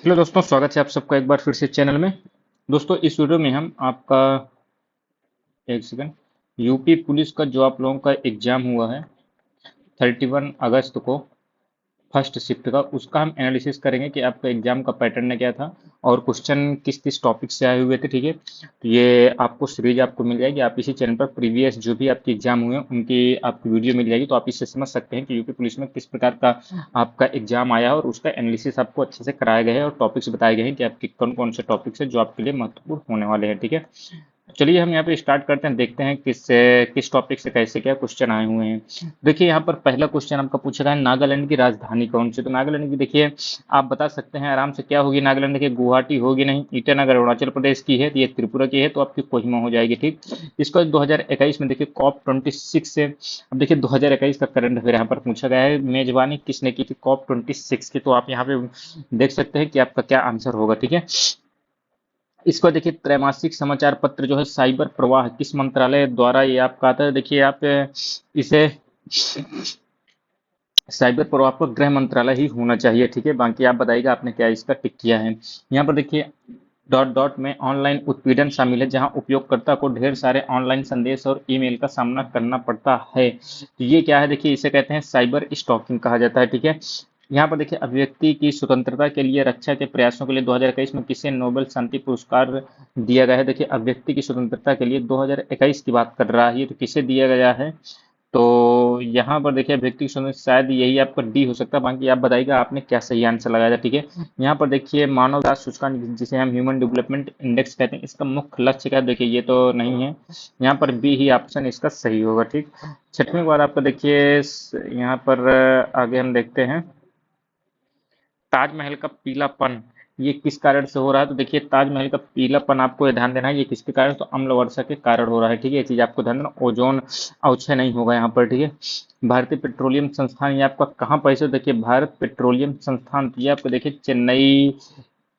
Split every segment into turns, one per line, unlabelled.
Hello दोस्तों, स्वागत है आप सबका एक बार फिर से चैनल में। दोस्तों, इस वीडियो में हम आपका एक सेकंड यूपी पुलिस का जो आप लोगों का एग्जाम हुआ है 31 अगस्त को, फर्स्ट शिफ्ट का, उसका हम एनालिसिस करेंगे कि आपका एग्जाम का पैटर्न क्या था और क्वेश्चन किस किस टॉपिक से आए हुए थे। ठीक है, तो ये आपको सीरीज आपको मिल जाएगी। आप इसी चैनल पर प्रीवियस जो भी आपके एग्जाम हुए हैं उनकी आपकी वीडियो मिल जाएगी, तो आप इससे समझ सकते हैं कि यूपी पुलिस में किस प्रकार का आपका एग्जाम आया है और उसका एनालिसिस आपको अच्छे से कराया गया है और टॉपिक्स बताए गए हैं कि आपके कौन कौन से टॉपिक्स है जो आपके लिए महत्वपूर्ण होने वाले हैं। ठीक है, चलिए हम यहाँ पे स्टार्ट करते हैं, देखते हैं किस किस टॉपिक से कैसे क्या क्वेश्चन आए हुए हैं। देखिए, यहाँ पर पहला क्वेश्चन आपका पूछा गया है, नागालैंड की राजधानी कौन सी। तो नागालैंड की देखिए आप बता सकते हैं आराम से, क्या होगी नागालैंड। देखिए, गुवाहाटी होगी नहीं, ईटानगर अरुणाचल प्रदेश की है, तो ये त्रिपुरा की है, तो आपकी कोहिमा हो जाएगी। ठीक, इसको 2021 में देखिए COP26 से, अब देखिए 2021 का करंट अफेयर यहाँ पर पूछा गया है, मेजबानी किसने की थी COP26 की। तो आप यहाँ पे देख सकते हैं कि आपका क्या आंसर होगा। ठीक है, इसको देखिए, त्रैमासिक समाचार पत्र जो है साइबर प्रवाह किस मंत्रालय द्वारा ये आपका आता है। देखिए आप इसे साइबर प्रवाह पर गृह मंत्रालय ही होना चाहिए। ठीक है, बाकी आप बताइएगा आपने क्या इसका टिक किया है। यहाँ पर देखिए डॉट डॉट में ऑनलाइन उत्पीड़न शामिल है, जहां उपयोगकर्ता को ढेर सारे ऑनलाइन संदेश और ईमेल का सामना करना पड़ता है। तो ये क्या है, देखिए इसे कहते हैं साइबर स्टॉकिंग कहा जाता है। ठीक है, यहाँ पर देखिए, अभिव्यक्ति की स्वतंत्रता के लिए रक्षा के प्रयासों के लिए 2021 में किसे नोबेल शांति पुरस्कार दिया गया है। देखिए, अभिव्यक्ति की स्वतंत्रता के लिए 2021 की बात कर रहा है ये, तो किसे दिया गया है। तो यहाँ पर देखिए, अभिव्यक्ति की स्वतंत्रता शायद यही आपका डी हो सकता है, बाकी आप बताइएगा आपने क्या सही आंसर लगाया था। ठीक है, यहाँ पर देखिए, मानव विकास सूचकांक जिसे हम ह्यूमन डेवलपमेंट इंडेक्स कहते हैं, इसका मुख्य लक्ष्य क्या है। देखिए ये तो नहीं है, यहाँ पर बी ही ऑप्शन इसका सही होगा। ठीक, छठवीं बार आपका देखिए यहाँ पर आगे हम देखते हैं, ताजमहल का पीलापन ये किस कारण से हो रहा है। तो देखिए, ताजमहल का पीलापन आपको ये ध्यान देना है, ये किसके कारण, तो अम्ल वर्षा के कारण हो रहा है। ठीक है, ये चीज आपको ध्यान देना, ओजोन अवक्षय नहीं होगा यहाँ पर। ठीक है, भारतीय पेट्रोलियम संस्थान ये आपका कहाँ पर है। देखिए, भारत पेट्रोलियम संस्थान, तो ये आपको देखिए चेन्नई,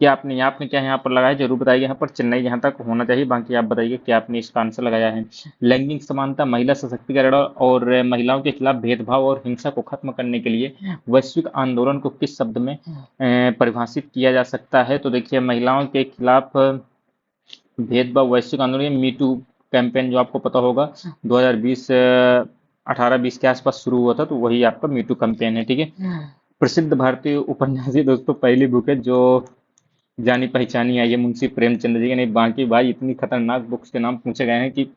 क्या आपने क्या यहाँ पर लगाया, जरूर बताइए। यहाँ पर चेन्नई जहाँ तक होना चाहिए, बाकी आप बताइए क्या आपने इसका आंसर लगाया है। लैंगिक समानता, महिला सशक्तिकरण और महिलाओं के खिलाफ भेदभाव और हिंसा को खत्म करने के लिए वैश्विक आंदोलन को किस शब्द में परिभाषित किया जा सकता है। तो देखिए, महिलाओं के खिलाफ भेदभाव वैश्विक आंदोलन, मी टू कैंपेन जो आपको पता होगा 2020 18-20 के आसपास शुरू हुआ था, तो वही आपका मी टू कैंपेन है। ठीक है, प्रसिद्ध भारतीय उपन्यासी, दोस्तों पहली बुक है जो जानी पहचानी आई है मुंशी प्रेमचंद्र जी की। नहीं, बाकी भाई इतनी खतरनाक बुक्स के नाम पूछे गए हैं कि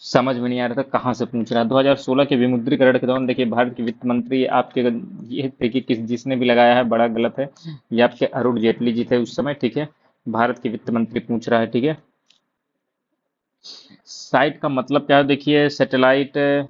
समझ में नहीं आ रहा था कहाँ से पूछ रहा है। 2016 के विमुद्रीकरण के दौरान देखिए, भारत के वित्त मंत्री आपके, ये देखिए किस जिसने भी लगाया है बड़ा गलत है, ये आपके अरुण जेटली जी थे उस समय। ठीक है, भारत के वित्त मंत्री पूछ रहा है। ठीक है, साइट का मतलब क्या है। देखिए सैटेलाइट,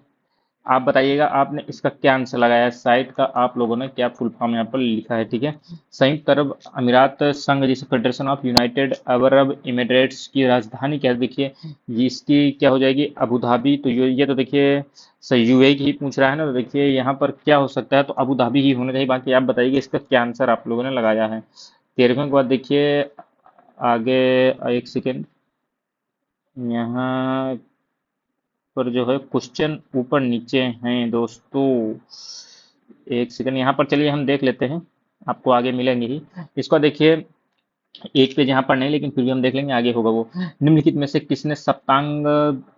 आप बताइएगा आपने इसका क्या आंसर लगाया है, साइट का आप लोगों ने क्या फुल फॉर्म यहाँ पर लिखा है। ठीक है, संयुक्त अरब अमीरात संघ, जिसे federation of United Arab emirates की राजधानी क्या है। देखिए ये इसकी क्या हो जाएगी, अबू धाबी। तो ये तो देखिए सही यूएई की ही पूछ रहा है ना, तो देखिए यहाँ पर क्या हो सकता है, तो अबू धाबी ही होना चाहिए। बाकी आप बताइए इसका क्या आंसर आप लोगों ने लगाया है। 13वें के बाद देखिए आगे, एक सेकेंड, यहाँ पर जो है क्वेश्चन ऊपर नीचे हैं दोस्तों, एक सेकंड यहाँ पर चलिए हम देख लेते हैं, आपको आगे मिलेंगे ही। इसको देखिए, एक पेज यहाँ पर नहीं, लेकिन फिर भी हम देख लेंगे, आगे होगा वो। निम्नलिखित में से किसने सप्तांग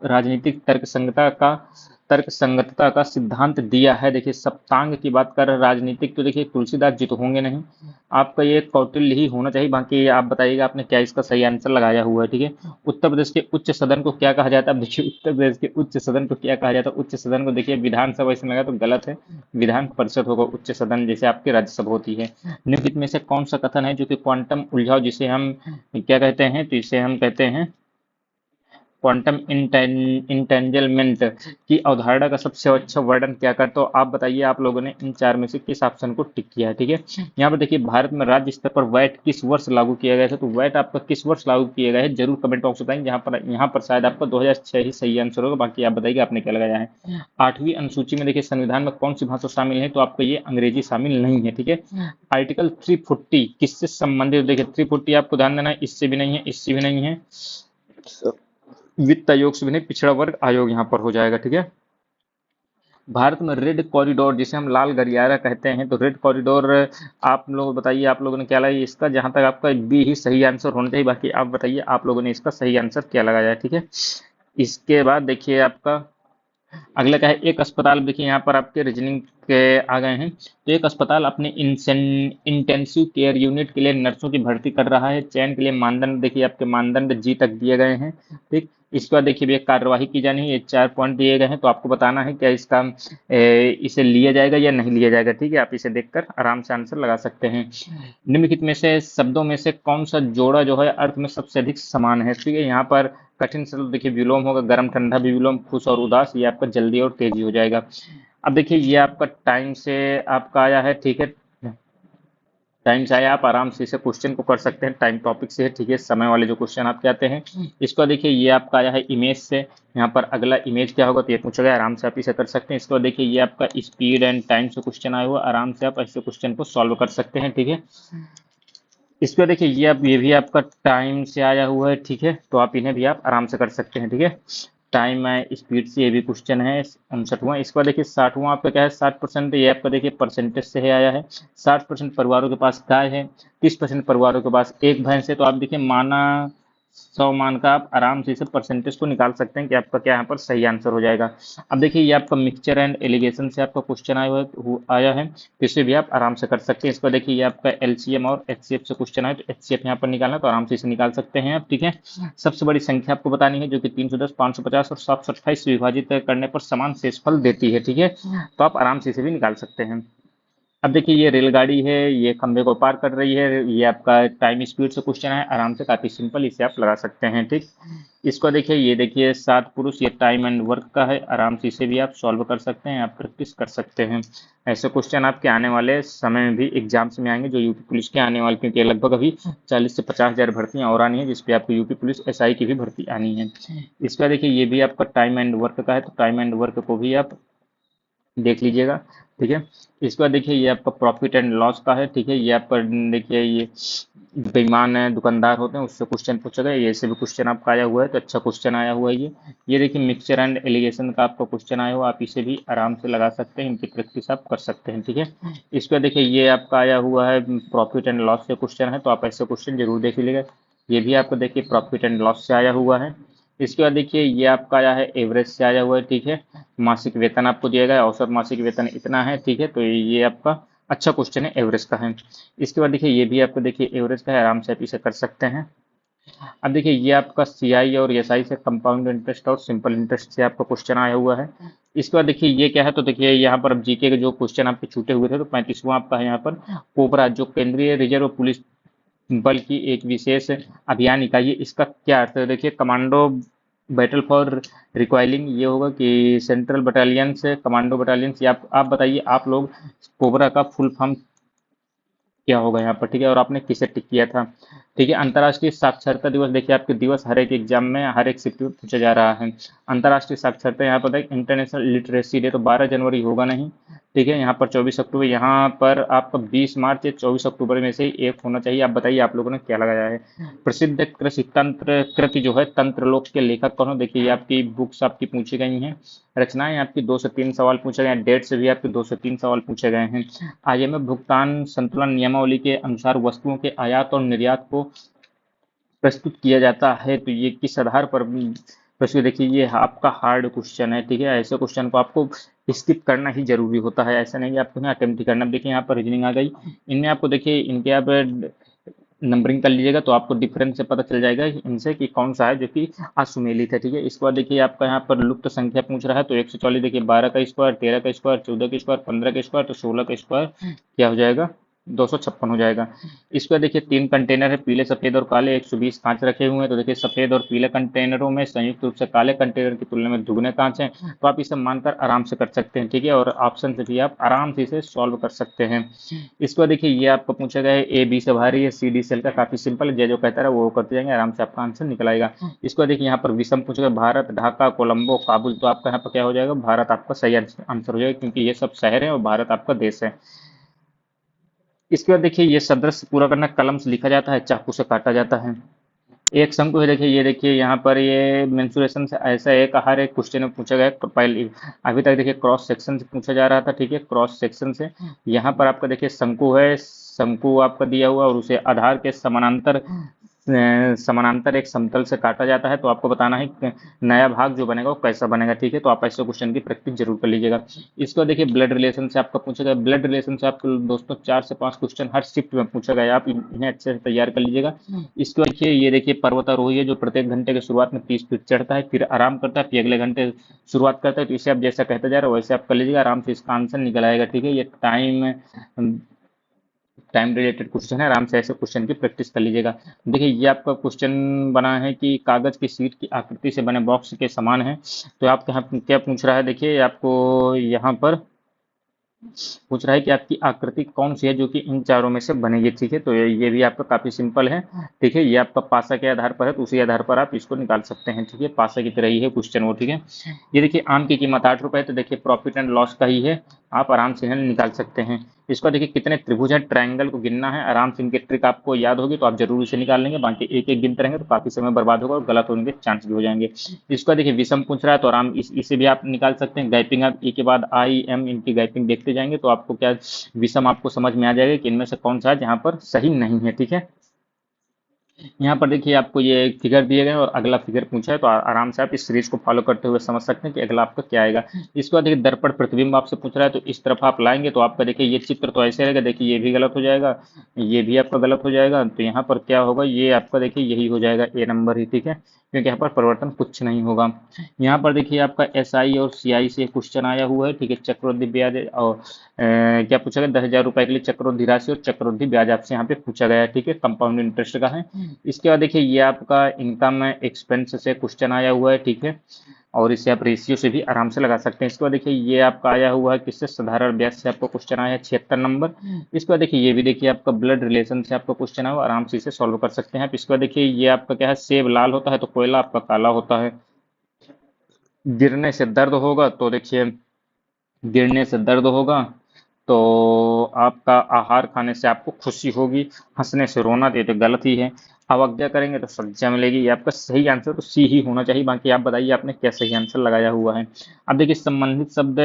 राजनीतिक तर्क संगतता का सिद्धांत दिया है। देखिए, सप्तांग की बात कर राजनीतिक, तो देखिए तुलसीदास जी तो होंगे नहीं, आपका ये कौटिल्य ही होना चाहिए। बाकी आप बताइएगा आपने क्या इसका सही आंसर लगाया हुआ है। ठीक है, उत्तर प्रदेश के उच्च सदन को क्या कहा जाता है। अब देखिए, उत्तर प्रदेश के उच्च सदन को क्या कहा जाता है। उच्च सदन को देखिए विधानसभा इसमें लगा तो गलत है, विधान परिषद होगा उच्च सदन, जैसे आपकी राज्यसभा होती है। निम्नलिखित में से कौन सा कथन है जो कि क्वांटम उलझाव, जिसे हम क्या कहते हैं, तो इसे हम कहते हैं क्वांटम इंटेंजलमेंट की अवधारणा का सबसे अच्छा वर्णन क्या करता हो। आप बताइए आप लोगों ने इन चार में से किस ऑप्शन को टिक किया है। ठीक है, यहाँ पर देखिए, भारत में राज्य स्तर पर वैट किस वर्ष लागू किया गया था। तो वैट आपका किस वर्ष लागू किया गया है, जरूर कमेंट बॉक्स में बताएंगे। यहाँ पर शायद आपका 2006 ही सही आंसर होगा, बाकी आप बताइए आपने क्या लगाया है। आठवीं अनुसूची में देखिए, संविधान में कौन सी भाषा शामिल है, तो आपका ये अंग्रेजी शामिल नहीं है। ठीक है, आर्टिकल 340 किससे संबंधित। देखिए 340 आपको ध्यान देना है, इससे भी नहीं है, इससे भी नहीं है, वित्त आयोग से भी नहीं, पिछड़ा वर्ग आयोग यहाँ पर हो जाएगा। ठीक है, भारत में रेड कॉरिडोर जिसे हम लाल गलियारा कहते हैं, तो रेड कॉरिडोर आप लोग बताइए, आप लोगों ने क्या लगाया इसका? जहां तक आपका बी ही सही आंसर होना चाहिए, बाकी आप बताइए आप लोगों ने इसका सही आंसर क्या लगाया है, ठीक है। इसके बाद देखिए आपका अगला क्या है, एक अस्पताल। देखिए यहाँ पर आपके रीजनिंग के आ गए हैं। तो एक अस्पताल अपने इंटेंसिव केयर यूनिट के लिए नर्सों की भर्ती कर रहा है। चयन के लिए मानदंड देखिए आपके मानदंड जी तक दिए गए हैं, ठीक। इसके बाद देखिए भैया कार्यवाही की जानी है, ये 4 पॉइंट दिए गए हैं, तो आपको बताना है क्या इसका इसे लिया जाएगा या नहीं लिया जाएगा, ठीक है। आप इसे देखकर आराम से आंसर लगा सकते हैं। निम्नलिखित में से शब्दों में से कौन सा जोड़ा जो है अर्थ में सबसे अधिक समान है, ठीक है। यहाँ पर कठिन सरल देखिए विलोम होगा, गर्म ठंडा भी विलोम, खुश और उदास ये आपका जल्दी और तेजी हो जाएगा। अब देखिए ये आपका टाइम से आपका आया है, ठीक है। टाइम से आया, आप आराम से इसे क्वेश्चन को कर सकते हैं, टाइम टॉपिक से है, ठीक है। समय वाले जो क्वेश्चन आपके आते हैं, इसको देखिए ये आपका आया है इमेज से। यहाँ पर अगला इमेज क्या होगा, तो ये पूछा गया, आराम से आप इसे कर सकते हैं। इसको देखिए ये आपका स्पीड एंड टाइम से क्वेश्चन आया हुआ, आराम से आप ऐसे क्वेश्चन को सॉल्व कर सकते हैं, ठीक है। इसको देखिए ये भी आपका टाइम से आया हुआ है, ठीक है। तो आप इन्हें भी आप आराम से कर सकते हैं, ठीक है। टाइम है, स्पीड से ये भी क्वेश्चन है। 59वां, इसके बाद देखिए 60वां आपका क्या है, 60%, ये आपका देखिए परसेंटेज से है आया है। 60% परिवारों के पास गाय है, 30% परिवारों के पास एक भैंस है। तो आप देखिए माना 100 मान का आप आराम से इसे परसेंटेज को निकाल सकते हैं कि आपका क्या यहाँ पर सही आंसर हो जाएगा। अब देखिए ये आपका मिक्सचर एंड एलिगेशन से आपका क्वेश्चन आया है, तो इसे भी आप आराम से कर सकते हैं। इसको देखिए ये आपका एलसीएम और एचसीएफ से क्वेश्चन है, तो एचसीएफ यहाँ पर निकालना है, तो आराम से इसे निकाल सकते हैं आप, ठीक है। सबसे बड़ी संख्या आपको बतानी है जो कि 310, 550 और 728 से विभाजित करने पर समान शेषफल देती है, ठीक है। तो आप आराम से इसे भी निकाल सकते हैं। अब देखिए ये रेलगाड़ी है, ये खंभे को पार कर रही है, ये आपका टाइम स्पीड से क्वेश्चन है, आराम से, काफी सिंपल, इसे आप लगा सकते हैं, ठीक। इसको देखिए ये देखिए 7 पुरुष, ये टाइम एंड वर्क का है, आराम से इसे भी आप सॉल्व कर सकते हैं, आप प्रैक्टिस कर सकते हैं। ऐसे क्वेश्चन आपके आने वाले समय में भी एग्जाम्स में आएंगे, जो यूपी पुलिस के आने वाले, क्योंकि लगभग अभी 40 से 50 हजार भर्तियां और आनी है, जिसपे आपको यूपी पुलिस एसआई की भी भर्ती आनी है। इसका देखिए ये भी आपका टाइम एंड वर्क का है, तो टाइम एंड वर्क को भी आप देख लीजिएगा, ठीक है। इसके बाद देखिए ये आपका प्रॉफिट एंड लॉस का है, ठीक है। ये आपका देखिए ये बेईमान है दुकानदार होते हैं, उससे क्वेश्चन पूछा गया, ये से भी क्वेश्चन आपका आया हुआ है, तो अच्छा क्वेश्चन आया हुआ है ये देखिए मिक्सचर एंड एलिगेशन का आपका क्वेश्चन आया हुआ, आप इसे भी आराम से लगा सकते हैं, इनकी प्रैक्टिस आप कर सकते हैं, ठीक है। इस पर देखिए ये आपका आया हुआ है प्रॉफिट एंड लॉस से क्वेश्चन है, तो आप ऐसे क्वेश्चन जरूर देख लीजिएगा। ये भी आपको देखिए प्रॉफिट एंड लॉस से आया हुआ है। इसके बाद देखिए ये आपका आया है एवरेज से आया हुआ है, ठीक है। मासिक वेतन आपको दिया गया है, औसत मासिक वेतन इतना है, ठीक है। तो ये आपका अच्छा क्वेश्चन है, एवरेज का है। इसके बाद देखिए ये भी आपको देखिए एवरेज का है, आराम से आप इसे कर सकते हैं। अब देखिए ये आपका सीआई और एसआई से कंपाउंड इंटरेस्ट और सिंपल इंटरेस्ट से आपका क्वेश्चन आया हुआ है। इसके बाद देखिए ये क्या है, तो देखिए यहाँ पर अब जीके के जो क्वेश्चन आपके छूटे हुए थे, तो 35वां आपका है यहाँ पर कोबरा, जो केंद्रीय रिजर्व पुलिस बल की एक विशेष अभियान इकाई है, इसका क्या अर्थ है? देखिए कमांडो बैटल फॉर रिक्वायलिंग ये होगा कि सेंट्रल बटालियन से कमांडो बटालियन, या आप बताइए आप लोग कोबरा का फुल फॉर्म क्या होगा यहाँ पर, ठीक है। और आपने किसे टिक किया था, ठीक है। अंतर्राष्ट्रीय साक्षरता दिवस, देखिए आपके दिवस हर एक एग्जाम में हर एक शिफ्ट में पूछा जा रहा है। अंतर्राष्ट्रीय साक्षरता यहाँ पर इंटरनेशनल लिटरेसी डे, तो 12 जनवरी होगा नहीं, ठीक है। यहाँ पर 24 अक्टूबर, यहाँ पर आपका 20 मार्च या 24 अक्टूबर में से एक होना चाहिए। आप बताइए आप लोगों ने क्या लगाया है। प्रसिद्ध कृषि तंत्र कृति जो है तंत्रलोक के लेखक कौन हो? देखिए ये आपकी बुक्स आपकी पूछी गई हैं, रचनाएं आपकी 2 से 3 सवाल पूछे गए हैं, डेट से भी आपके 2 से 3 सवाल पूछे गए हैं। आईएमएफ भुगतान संतुलन नियमावली के अनुसार वस्तुओं के आयात और निर्यात को प्रस्तुत किया जाता है, तो ये किस आधार पर प्रस्तुत? देखिए ये आपका हार्ड क्वेश्चन है, ठीक है। ऐसे क्वेश्चन को आपको स्किप करना ही जरूरी होता है, ऐसा नहीं कि आपको ना अटेम्प्ट ही करना। अब देखिए यहाँ पर रीजनिंग आ गई, इनमें आपको देखिए इनके आप नंबरिंग कर लीजिएगा, तो आपको डिफरेंस से पता चल जाएगा कि इनसे कि कौन सा है जो कि असुमेलित है, ठीक है। इसके बाद देखिए आपका यहाँ पर लुप्त संख्या पूछ रहा है, तो 140, देखिए 12 का स्क्वायर, 13 का स्क्वायर, 14 का स्क्वायर, 15 का स्क्वायर, तो 16 का स्क्वायर क्या हो जाएगा? 256 हो जाएगा। इस पर देखिए 3 कंटेनर है, पीले सफेद और काले, 120 कांच रखे हुए हैं, तो देखिए सफेद और पीले कंटेनरों में संयुक्त रूप से काले कंटेनर की तुलना में दुगने कांच हैं, तो आप इसे मानकर आराम से कर सकते हैं, ठीक है। और ऑप्शन से भी आप आराम से इसे सॉल्व कर सकते हैं। इसको देखिए ये आपको पूछा गया है ए बी से भारी है, सी डी सेल का, काफी सिंपल है, जो कहता है वो करते जाएंगे, आराम से आपका आंसर निकल आएगा। इसको देखिए यहाँ पर विषम पूछा गया, भारत, ढाका, कोलंबो, काबुल, तो आपका यहाँ पर क्या हो जाएगा? भारत आपका सही आंसर हो जाएगा, क्योंकि ये सब शहर है और भारत आपका देश है। इसके बाद देखिए ये सदृश पूरा करना, कलम से लिखा जाता है, चाकू से काटा जाता है। एक शंकु है, देखिए ये देखिए यहाँ पर ये मेंसुरेशन से ऐसा एक हर एक क्वेश्चन में पूछा गया है। पहले अभी तक देखिए क्रॉस सेक्शन से पूछा जा रहा था, ठीक है, क्रॉस सेक्शन से। यहाँ पर आपका देखिए शंकु है, शंकु आपका दिया हुआ और उसे आधार के समानांतर समानांतर एक समतल से काटा जाता है, तो आपको बताना है कि नया भाग जो बनेगा वो कैसा बनेगा, ठीक है। तो आप ऐसे क्वेश्चन की प्रैक्टिस जरूर कर लीजिएगा। इसको देखिए ब्लड रिलेशन से आपका पूछा गया, ब्लड रिलेशन से आपको दोस्तों 4 से 5 क्वेश्चन हर शिफ्ट में पूछा गया है, आप इन्हें अच्छे से तैयार कर लीजिएगा। इसको देखिए, ये देखिए पर्वतारोही है जो प्रत्येक घंटे की शुरुआत में 30 फीट चढ़ता है, फिर आराम करता है, फिर अगले घंटे शुरुआत करता है। तो इसे आप जैसा कहते जा रहे हो वैसे आप कर लीजिएगा, आराम से इसका आंसर निकल आएगा, ठीक है। ये टाइम रिलेटेड क्वेश्चन है, आराम से ऐसे क्वेश्चन की प्रैक्टिस कर लीजिएगा। देखिए ये आपका क्वेश्चन बना है कि कागज की शीट की आकृति से बने बॉक्स के समान है। तो आप यहाँ क्या पूछ रहा है, देखिए आपको यहाँ पर पूछ रहा है कि आपकी आकृति कौन सी है जो कि इन चारों में से बनेगी, ठीक है। तो ये भी आपका काफी सिंपल है, ठीक है। ये आपका पासा के आधार पर है, तो उसी आधार पर आप इसको निकाल सकते हैं, ठीक है। पासा की तरह ही है क्वेश्चन वो, ठीक है। ये देखिए आम की कीमत 8 रुपए है, तो देखिए प्रॉफिट एंड लॉस का ही है, आप आराम से इन्हें निकाल सकते हैं। इसको देखिए कितने त्रिभुज है, ट्रायंगल को गिनना है, आराम से इनकी ट्रिक आपको याद होगी तो आप जरूर इसे निकाल लेंगे। बाकी एक एक गिनते रहेंगे तो काफी समय बर्बाद होगा और गलत होने के चांस भी हो जाएंगे। इसका देखिए विषम पूछ रहा है, तो आराम इसे भी आप निकाल सकते हैं। गैपिंग आप ए के बाद आई एम इनकी गैपिंग देखते जाएंगे तो आपको क्या विषम आपको समझ में आ जाएगा कि इनमें से कौन सा है जहां पर सही नहीं है, ठीक है। यहाँ पर देखिए आपको ये फिगर दिए गए हैं और अगला फिगर पूछा है, तो आराम से आप इस सीरीज को फॉलो करते हुए समझ सकते हैं कि अगला आपका क्या आएगा। इसके बाद देखिए दर्पण प्रतिबिंब आपसे पूछ रहा है, तो इस तरफ आप लाएंगे तो आपका देखिए ये चित्र तो ऐसे रहेगा, देखिए ये भी गलत हो जाएगा, ये भी आपका गलत हो जाएगा। तो यहाँ पर क्या होगा, ये आपका देखिए यही हो जाएगा ए नंबर ही, ठीक है, क्योंकि यहाँ पर परिवर्तन कुछ नहीं होगा। यहाँ पर देखिए आपका एस आई और सी आई से क्वेश्चन आया हुआ है, ठीक है। चक्रवृद्धि ब्याज और क्या पूछा गया, 10,000 रुपए के लिए चक्रवृद्धि राशि और चक्रवृद्धि ब्याज आपसे यहाँ पे पूछा गया है, ठीक है, कंपाउंड इंटरेस्ट का है। इसके बाद देखिए ये आपका इनकम एक्सपेंस से क्वेश्चन आया हुआ है, ठीक है, और इसे आप रेशियो से भी आराम से लगा सकते हैं। इसके बाद देखिए ये आपका आया हुआ है किससे, साधारण ब्याज से आपको क्वेश्चन आया है 76 नंबर। इसके बाद देखिए ये भी देखिए आपका ब्लड रिलेशन से आपको क्वेश्चन आया हुआ, आराम से इसे सॉल्व कर सकते हैं आप। इसके बाद देखिए ये आपका क्या है, सेब लाल होता है तो कोयला आपका काला होता है। गिरने से दर्द होगा, तो देखिए गिरने से दर्द होगा तो आपका आहार खाने से आपको खुशी होगी, हंसने से रोना, तो ये तो गलत ही है। अवज्ञा करेंगे तो सज्जा मिलेगी, ये आपका सही आंसर तो सी ही होना चाहिए। बाकी आप बताइए आपने क्या सही आंसर लगाया हुआ है। अब देखिए संबंधित शब्द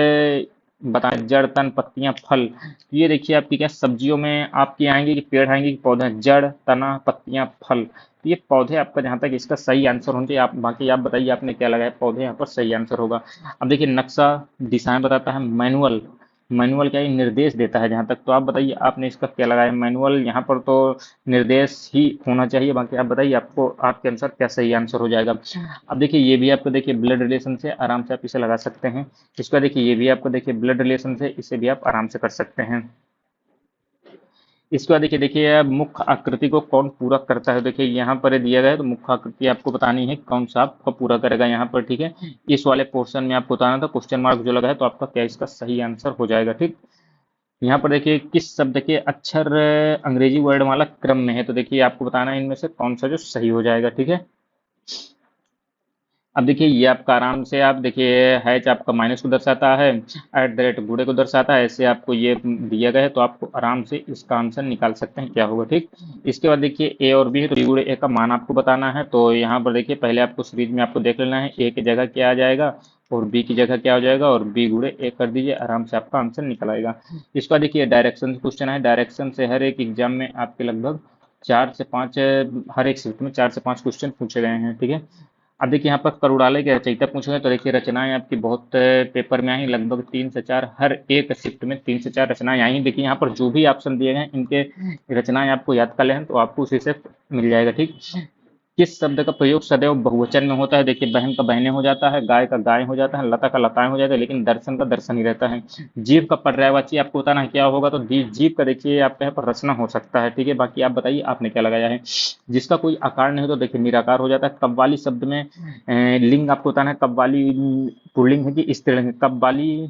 बताएं, जड़ तन पत्तियां फल। तो ये देखिए आपकी क्या सब्जियों में आपकी आएंगे कि पेड़ आएंगे कि पौधे, जड़ तना पत्तियां फल, तो ये पौधे आपका जहां तक इसका सही आंसर होना चाहिए। आप बाकी आप बताइए आपने क्या लगाया, पौधे यहाँ पर सही आंसर होगा। अब देखिए नक्शा दिशाएं बताता है, मैनुअल, मैनुअल क्या है, निर्देश देता है जहां तक। तो आप बताइए आपने इसका क्या लगाया, मैनुअल यहाँ पर तो निर्देश ही होना चाहिए। बाकी आप बताइए आपको आपके अनुसार क्या सही आंसर हो जाएगा। अब देखिए ये भी आपको देखिए ब्लड रिलेशन से आराम से आप इसे लगा सकते हैं। इसका देखिए ये भी आपको देखिए ब्लड रिलेशन से, इसे भी आप आराम से कर सकते हैं। इसके बाद देखिए देखिए अब मुख्य आकृति को कौन पूरा करता है, देखिए यहाँ पर ये दिया गया है, तो मुख्य आकृति आपको बतानी है कौन सा आपका पूरा करेगा यहाँ पर, ठीक है। इस वाले पोर्शन में आपको बताना था, क्वेश्चन मार्क जो लगा है, तो आपका क्या इसका सही आंसर हो जाएगा, ठीक। यहाँ पर देखिए किस शब्द के अक्षर अंग्रेजी वर्णमाला क्रम में है, तो देखिए आपको बताना है इनमें से कौन सा जो सही हो जाएगा, ठीक है। अब देखिए ये आपका आराम से आप देखिए हैच आपका माइनस को दर्शाता है, एट द रेट गुणे को दर्शाता है, ऐसे आपको ये दिया गया है, तो आपको आराम से इसका आंसर निकाल सकते हैं क्या होगा, ठीक। इसके बाद देखिए ए और बी है, तो बी गुणे ए का मान आपको बताना है। तो यहाँ पर देखिए पहले आपको सीरीज में आपको देख लेना है, ए की जगह क्या आ जाएगा और बी की जगह क्या हो जाएगा, और बी गुणे ए कर दीजिए, आराम से आपका आंसर निकल आएगा। इसका देखिए डायरेक्शन से क्वेश्चन है, डायरेक्शन से हर एक एग्जाम में आपके लगभग 4 से 5 हर एक शिफ्ट में 4 से 5 क्वेश्चन पूछे गए हैं, ठीक है। अब देखिए यहाँ पर करुड़ालय के रचयिता पूछे गए, तो देखिए रचनाएं आपकी बहुत पेपर में आई, लगभग 3 से 4 हर एक शिफ्ट में 3 से 4 रचनाएं आई। देखिए यहाँ पर जो भी ऑप्शन दिए गए हैं इनके रचनाएं आपको याद कर लें तो आपको उसी से मिल जाएगा, ठीक। किस शब्द का प्रयोग सदैव बहुवचन में होता है, देखिए बहन का बहनें हो जाता है, गाय का गाय हो जाता है, लता का लताएं हो जाता है, लेकिन दर्शन का दर्शन ही रहता है। जीव का पर्यायवाची आपको बताना है क्या होगा, तो जीव का देखिए आपका यहाँ पर रचना हो सकता है, ठीक है। बाकी आप बताइए आपने क्या लगाया है। जिसका कोई आकार नहीं हो तो देखिए निराकार हो जाता है। कव्वाली शब्द में लिंग आपको बताना है, कव्वाली पुल्लिंग है कि स्त्रीलिंग है। कव्वाली,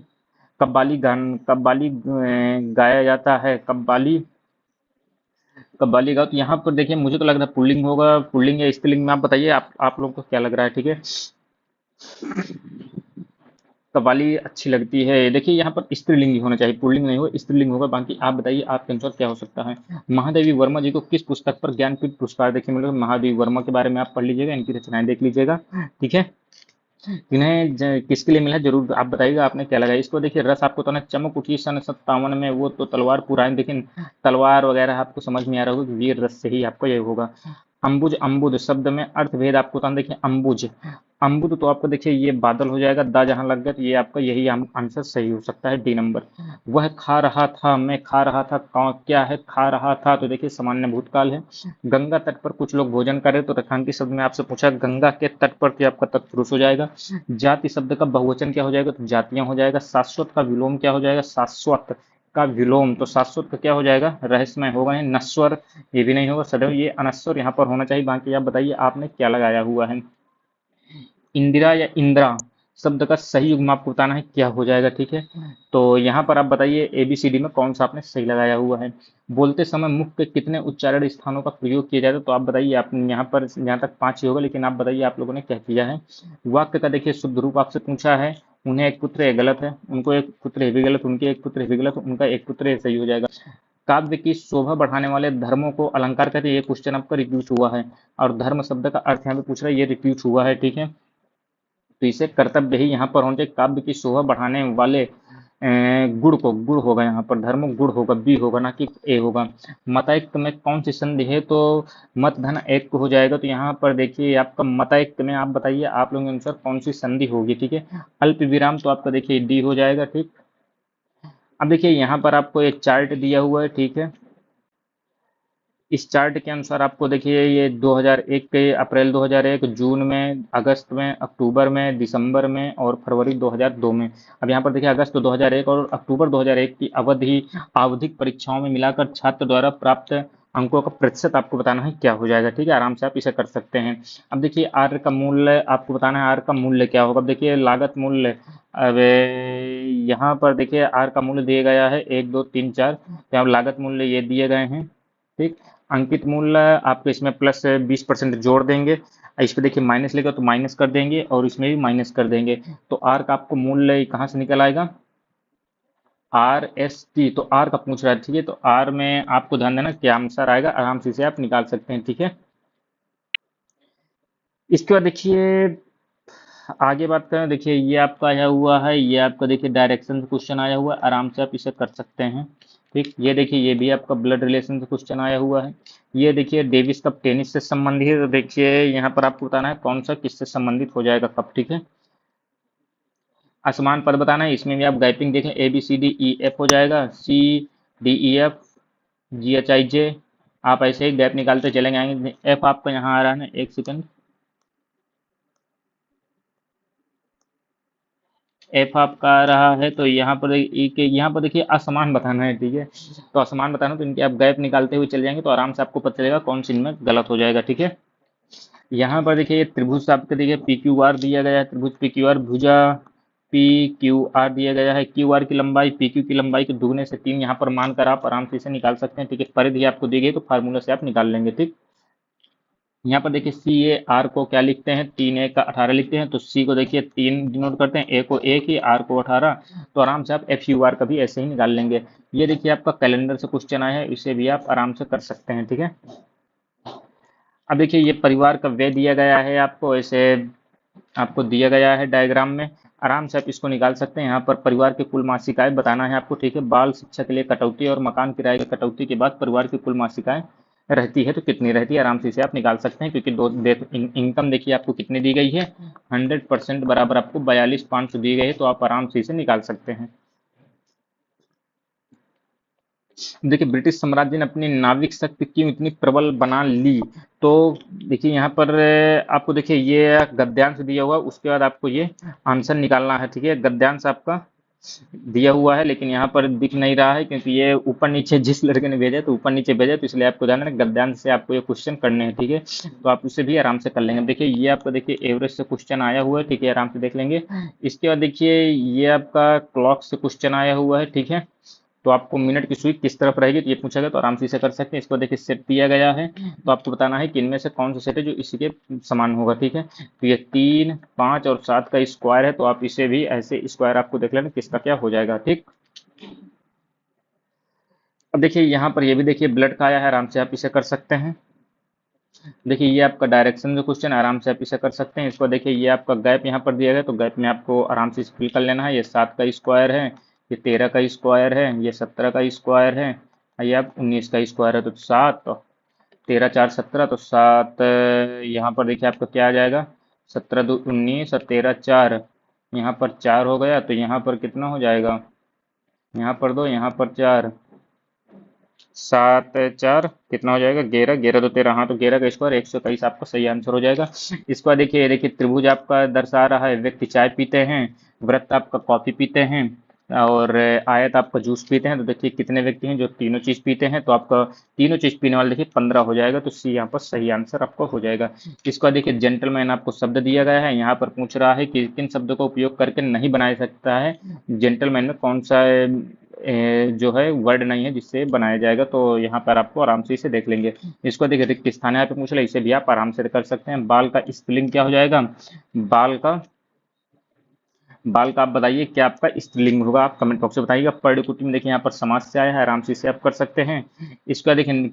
कव्वाली गाया जाता है, कव्वाली, कव्वाली गाओ, तो यहाँ पर देखिए मुझे तो लग रहा है पुल्लिंग होगा, पुल्लिंग या स्त्रीलिंग में आप बताइए आप लोगों को क्या लग रहा है, ठीक है। कव्वाली अच्छी लगती है। देखिए यहाँ पर स्त्रीलिंग ही होना चाहिए, पुल्लिंग नहीं हो, स्त्रीलिंग होगा। बाकी आप बताइए आपके अनुसार क्या हो सकता है। महादेवी वर्मा जी को किस पुस्तक पर ज्ञानपीठ पुरस्कार देखिए मिला? महादेवी वर्मा के बारे में आप पढ़ लीजिएगा, इनकी रचनाएं देख लीजिएगा, ठीक है। इन्हें किसके लिए मिला जरूर आप बताइएगा, आपने क्या लगाया इसको। देखिए रस आपको तो ना चमक उठी सन 57 में, वो तो तलवार पुरानी, लेकिन तलवार वगैरह आपको समझ में आ रहा होगा कि वीर रस से ही आपको ये होगा। अंबुज अम्बुद शब्द में अर्थभेद आपको तो देखिए अंबुज अम्बुद तो आपको देखिए ये बादल हो जाएगा, दा जहां लग गया तो ये आपका यही आंसर सही हो सकता है, डी नंबर। वह खा रहा था, मैं खा रहा था, क्या है खा रहा था, तो देखिए सामान्य भूतकाल है। गंगा तट पर कुछ लोग भोजन कर रहे तो रेखांकित शब्द में आपसे पूछा गंगा के तट पर, तो आपका तत्पुरुष हो जाएगा। जाति शब्द का बहुवचन क्या हो जाएगा? तो जातियां हो जाएगा। शाश्वत का विलोम क्या हो जाएगा? शाश्वत का विलोम, तो शाश्वत का क्या हो जाएगा? रहस्यमय होगा, ये नश्वर ये भी नहीं होगा, सदैव ये अनश्वर यहाँ पर होना चाहिए। बाकी आप बताइए आपने क्या लगाया हुआ है। इंदिरा या इंदिरा शब्द का सही युग्म आपको बताना है, क्या हो जाएगा, ठीक है। तो यहाँ पर आप बताइए एबीसीडी में कौन सा आपने सही लगाया हुआ है। बोलते समय मुख के कितने उच्चारण स्थानों का प्रयोग किया जाता है? तो आप बताइए, आप यहाँ पर यहाँ तक 5 ही होगा, लेकिन आप बताइए आप लोगों ने क्या किया है। वाक्य का देखिए शुद्ध रूप आपसे पूछा है। उन्हें एक पुत्र है, गलत है। उनको एक पुत्र है भी गलत, उनके एक पुत्र है भी गलत, उनका एक पुत्र है सही हो जाएगा। काव्य की शोभा बढ़ाने वाले धर्मों को अलंकार कहते हैं, ये क्वेश्चन आपका रिपीट हुआ है। और धर्म शब्द का अर्थ यहाँ पे पूछ रहा है, ये रिपीट हुआ है, ठीक है। तो इसे कर्तव्य ही यहाँ पर होना चाहिए, काव्य की शोभा बढ़ाने वाले गुण को, गुण होगा यहाँ पर, धर्म गुण होगा, बी होगा ना कि ए होगा। मतायुक्त में कौन सी संधि है? तो मत धन एक हो जाएगा। तो यहाँ पर देखिए आपका मतायुक्त में आप बताइए आप लोगों के अनुसार कौन सी संधि होगी, ठीक है। अल्प विराम तो आपका देखिए डी हो जाएगा, ठीक। अब देखिए यहाँ पर आपको एक चार्ट दिया हुआ है, ठीक है। इस चार्ट के अनुसार आपको देखिए ये 2001 के अप्रैल 2001, जून में, अगस्त में, अक्टूबर में, दिसंबर में और फरवरी 2002 में। अब यहाँ पर देखिए अगस्त 2001 और अक्टूबर 2001 की अवधि आवधिक परीक्षाओं में मिलाकर छात्र द्वारा प्राप्त अंकों का प्रतिशत आपको बताना है, क्या हो जाएगा, ठीक है। आराम से आप इसे कर सकते हैं। अब देखिए आर का मूल्य आपको बताना है, आर का मूल्य क्या होगा। अब देखिए लागत मूल्य, अब यहाँ पर देखिए आर का मूल्य दिया गया है 1 2 3 4, यहाँ लागत मूल्य ये दिए गए हैं, ठीक। अंकित मूल्य आपको इसमें प्लस 20% जोड़ देंगे, इस पे देखिए माइनस लेगा तो माइनस कर देंगे और इसमें भी माइनस कर देंगे। तो आर का आपको मूल्य कहाँ से निकल आएगा? आर एस टी, तो आर का पूछ रहा है, ठीक है। तो आर में आपको ध्यान देना क्या आंसर आएगा, आराम से इसे आप निकाल सकते हैं, ठीक है। इसके बाद देखिए आगे बात करें, देखिए ये आपका आया हुआ है, ये आपका देखिए डायरेक्शन से क्वेश्चन आया हुआ है, आराम से आप इसे कर सकते हैं, ठीक। ये देखिए ये भी आपका ब्लड रिलेशन से क्वेश्चन आया हुआ है। ये देखिए डेविस कप टेनिस से संबंधित है, तो देखिए यहाँ पर आपको बताना है कौन सा किससे संबंधित हो जाएगा कप, ठीक है। असमान पद बताना है, इसमें भी आप गैपिंग देखें, A B C D E F हो जाएगा, C D E F G H I J, आप ऐसे ही गैप निकालते चलेंगे आएंगे। एफ आपका यहाँ आ रहा है ना, एक सेकंड, एफ आपका आ रहा है, तो यहाँ पर ई के यहाँ पर देखिए असमान बताना है, ठीक है। तो असमान बताना, तो इनके आप गैप निकालते हुए चले जाएंगे तो आराम से आपको पता चलेगा कौन सी इनमें गलत हो जाएगा, ठीक है। यहाँ पर देखिए त्रिभुज आपके देखिए पी क्यू आर दिया गया है, त्रिभुज पी क्यू आर, भुजा पी क्यू आर दिया गया है। क्यू आर की लंबाई पी क्यू की लंबाई के दुगने से 3 यहाँ पर मानकर आप आराम से इसे निकाल सकते हैं, ठीक है। परिधि आपको दी गई तो फार्मूला से आप निकाल लेंगे, ठीक। यहाँ पर देखिए सी ए आर को क्या लिखते हैं, 3 का 18 लिखते हैं, तो सी को देखिए 3 डिनोट करते हैं, ए को 1 ही, आर को 18, तो आराम से आप एफ यू आर का भी ऐसे ही निकाल लेंगे। ये देखिए आपका कैलेंडर से क्वेश्चन आया है, इसे भी आप आराम से कर सकते हैं, ठीक है। अब देखिए ये परिवार का व्यय दिया गया है आपको, ऐसे आपको दिया गया है डायग्राम में, आराम से आप इसको निकाल सकते हैं। यहाँ पर परिवार की कुल मासिक आय बताना है आपको, ठीक है। बाल शिक्षा के लिए कटौती और मकान किराए की कटौती के बाद परिवार की कुल मासिक आय रहती है तो कितनी रहती है, आराम से इसे आप निकाल सकते हैं, क्योंकि इनकम देखिए आपको कितनी दी गई है, 100% बराबर आपको 42,500 दी गई है, तो आप आराम से इसे निकाल सकते हैं। देखिए ब्रिटिश साम्राज्य ने अपनी नाविक शक्ति क्यों इतनी प्रबल बना ली? तो देखिए यहाँ पर आपको देखिए ये गद्यांश दिया हुआ है, उसके बाद आपको ये आंसर निकालना है, ठीक है। गद्यांश आपका दिया हुआ है लेकिन यहाँ पर दिख नहीं रहा है, क्योंकि ये ऊपर नीचे जिस लड़के ने भेजा तो ऊपर नीचे भेजा, तो इसलिए आपको ध्यान रखना गद्यांश से आपको ये क्वेश्चन करने हैं, ठीक है। तो आप उसे भी आराम से कर लेंगे। देखिए ये आपका देखिए एवरेज से क्वेश्चन आया हुआ है, ठीक है, आराम से देख लेंगे। इसके बाद देखिए ये आपका क्लॉक से क्वेश्चन आया हुआ है, ठीक है। तो आपको मिनट की सुई किस तरफ रहेगी तो ये पूछा गया, तो आराम से इसे कर सकते हैं। इसको देखिए सेट दिया गया है, तो आपको बताना है कि इनमें से कौन सा सेट है जो इसी के समान होगा, ठीक है। तो ये 3, 5 और 7 का स्क्वायर है, तो आप इसे भी ऐसे स्क्वायर आपको देख लेना किसका क्या हो जाएगा, ठीक। अब देखिए यहाँ पर ये भी देखिए ब्लड का आया है, आराम से आप इसे कर सकते हैं। देखिए ये आपका डायरेक्शन जो क्वेश्चन आराम से आप इसे कर सकते हैं। इसको देखिए ये आपका गैप यहाँ पर दिया गया, तो गैप में आपको आराम से फिल कर लेना है। ये 7 का स्क्वायर है, ये 13 का स्क्वायर है, ये 17 का स्क्वायर है, और ये आप 19 का स्क्वायर है। तो 7 तो 13 4 17, तो 7 यहाँ पर देखिए आपका क्या आ जाएगा, 17 2 19 और 13 4, यहाँ पर 4 हो गया, तो यहाँ पर कितना हो जाएगा, यहाँ पर 2, यहाँ पर 4, 7 4 कितना हो जाएगा, 11, 11 तो 13, हाँ तो 11 का स्क्वायर 121 आपका सही आंसर हो जाएगा। इसको देखिए, ये देखिए त्रिभुज आपका दर्शा रहा है, व्यक्ति चाय पीते हैं, वृत्त आपका कॉफी पीते हैं, और आयत आपका जूस पीते हैं। तो देखिए कितने व्यक्ति हैं जो तीनों चीज पीते हैं, तो आपका तीनों चीज पीने वाले देखिए 15 हो जाएगा, तो सी यहाँ पर सही आंसर आपका हो जाएगा। इसको देखिए जेंटलमैन आपको शब्द दिया गया है, यहाँ पर पूछ रहा है कि किन शब्दों का उपयोग करके नहीं बनाया सकता है, जेंटलमैन में कौन सा जो है वर्ड नहीं है जिससे बनाया जाएगा, तो यहाँ पर आपको आराम से इसे देख लेंगे। इसको देखिए रिक्त स्थान है, यहाँ पे पूछ ले, इसे भी आप आराम से कर सकते हैं। बाल का स्त्रीलिंग क्या हो जाएगा, बाल का, बाल का आप बताइए क्या आपका स्त्रीलिंग होगा, आप कमेंट बॉक्स में बताइएगा। पर्णकुटी में देखिए यहाँ पर समास से आया है, आराम से इसे आप कर सकते हैं। इसका देखिए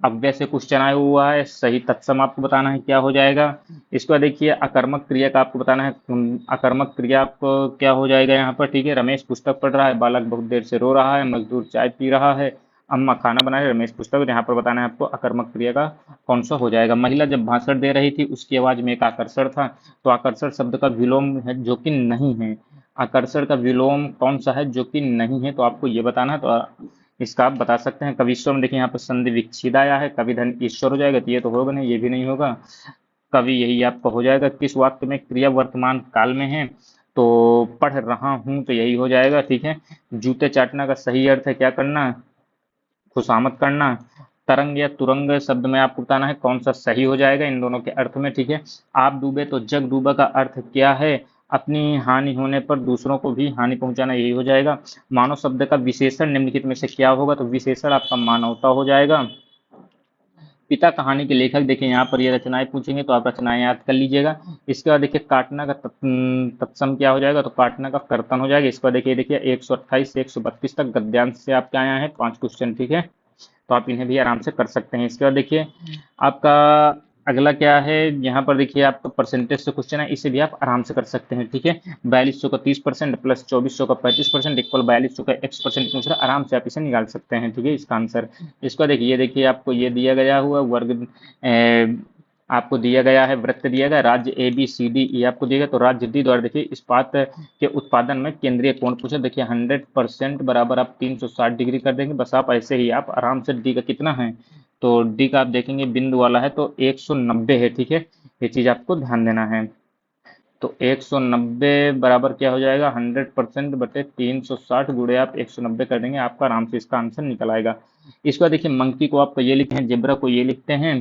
अव्यय से क्वेश्चन आया हुआ है, सही तत्सम आपको बताना है क्या हो जाएगा। इसका देखिए अकर्मक क्रिया का आपको बताना है, अकर्मक क्रिया आपको क्या हो जाएगा यहाँ पर, ठीक है। रमेश पुस्तक पढ़ रहा है, बालक बहुत देर से रो रहा है, मजदूर चाय पी रहा है, अम्मा खाना बना रही है, रमेश पुस्तक, यहाँ पर बताना है आपको अकर्मक क्रिया का कौन सा हो जाएगा। महिला जब भाषण दे रही थी उसकी आवाज में एक आकर्षण था, तो आकर्षण शब्द का विलोम है जो कि नहीं है। आकर्षण का विलोम कौन सा है जो कि नहीं है, तो आपको ये बताना है, तो इसका आप बता सकते हैं। कविश्वर में देखिए यहाँ पर संधि विच्छेद आया है, कवि धन ईश्वर हो जाएगा, तो ये तो होगा नहीं, ये भी नहीं होगा। कवि यही आपका हो जाएगा। किस वाक्य में क्रिया वर्तमान काल में है, तो पढ़ रहा हूं, तो यही हो जाएगा, ठीक है। जूते चाटना का सही अर्थ है क्या करना, खुशामद करना। तरंग या तुरंग शब्द में आपको बताना है कौन सा सही हो जाएगा इन दोनों के अर्थ में, ठीक है। आप डूबे तो जग डूबा का अर्थ क्या है, अपनी हानि होने पर दूसरों को भी हानि पहुंचाना, यही हो जाएगा। मानव शब्द का विशेषण निम्नलिखित में से क्या होगा, तो विशेषण आपका मानवता हो जाएगा। पिता कहानी के लेखक देखिए यहाँ पर ये रचनाएं पूछेंगे, तो आप रचनाएं याद कर लीजिएगा। इसके बाद देखिए काटना का तत्सम क्या हो जाएगा, तो काटना का कर्तन हो जाएगा। इसके बाद देखिए 128 से 132 तक गद्यांश से आपके आया है 5 क्वेश्चन, ठीक है। तो आप इन्हें भी आराम से कर सकते हैं। इसके बाद देखिए आपका अगला क्या है, यहाँ पर देखिए आपका परसेंटेज से क्वेश्चन है, इसे भी आप आराम से कर सकते हैं, ठीक है। 4200 का 30% प्लस 2400 का 35% इक्वल 4200 का x% पूछ रहा है, आराम से आप इसे निकाल सकते हैं, ठीक है, इसका आंसर। इसका देखिए ये देखिए आपको ये दिया गया हुआ वर्ग, आपको दिया गया है वृत्त दिया गया, राज्य ए बी सी डी ई आपको दिया गया, तो राज्य डी द्वारा देखिए इस्पात के उत्पादन में केंद्रीय कोण पूछा, देखिए 100% बराबर आप 360 डिग्री कर देंगे, बस आप ऐसे ही आप आराम से डी का कितना है, तो डी का आप देखेंगे बिंदु वाला है तो 190 है, ठीक है। ये चीज आपको ध्यान देना है। तो 190 बराबर क्या हो जाएगा, 100% बटे 360 गुणे आप 190 कर देंगे, आपका आराम से इसका आंसर निकल आएगा। इसको देखिए मंकी को आपको ये लिखते हैं, जेब्रा को ये लिखते हैं,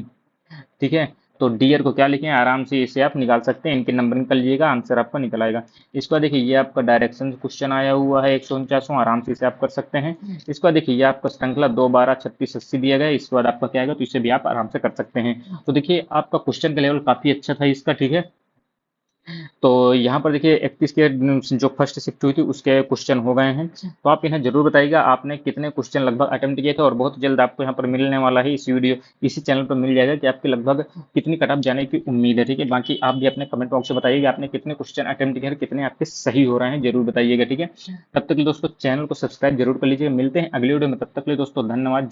ठीक है। तो डियर को क्या लिखें, आराम से इसे आप निकाल सकते हैं, इनके नंबरिंग कर लीजिएगा, आंसर आपका निकल आएगा। इसको देखिए ये आपका डायरेक्शन क्वेश्चन आया हुआ है 149, आराम से इसे आप कर सकते हैं। इसको देखिए ये आपका श्रृंखला 2 12 36 80 दिया गया है, इसके बाद आपका क्या आएगा, तो इसे भी आप आराम से कर सकते हैं। तो देखिए आपका क्वेश्चन का लेवल काफी अच्छा था इसका, ठीक है। तो यहाँ पर देखिए 31 के जो फर्स्ट शिफ्ट हुई थी उसके क्वेश्चन हो गए हैं, तो आप इन्हें जरूर बताइएगा आपने कितने क्वेश्चन लगभग अटेम्प्ट किए थे, और बहुत जल्द आपको यहाँ पर मिलने वाला है, इस वीडियो इसी चैनल पर मिल जाएगा कि आपके लगभग कितनी कट ऑफ जाने की उम्मीद है, ठीक है। बाकी आप भी अपने कमेंट बॉक्स में बताइएगा आपने कितने क्वेश्चन अटेम्प्ट किए, कितने आपके सही हो रहे हैं, जरूर बताइएगा, ठीक है। तब तक के लिए दोस्तों चैनल को सब्सक्राइब जरूर कर लीजिएगा, मिलते हैं अगली वीडियो में, तब तक के लिए दोस्तों धन्यवाद।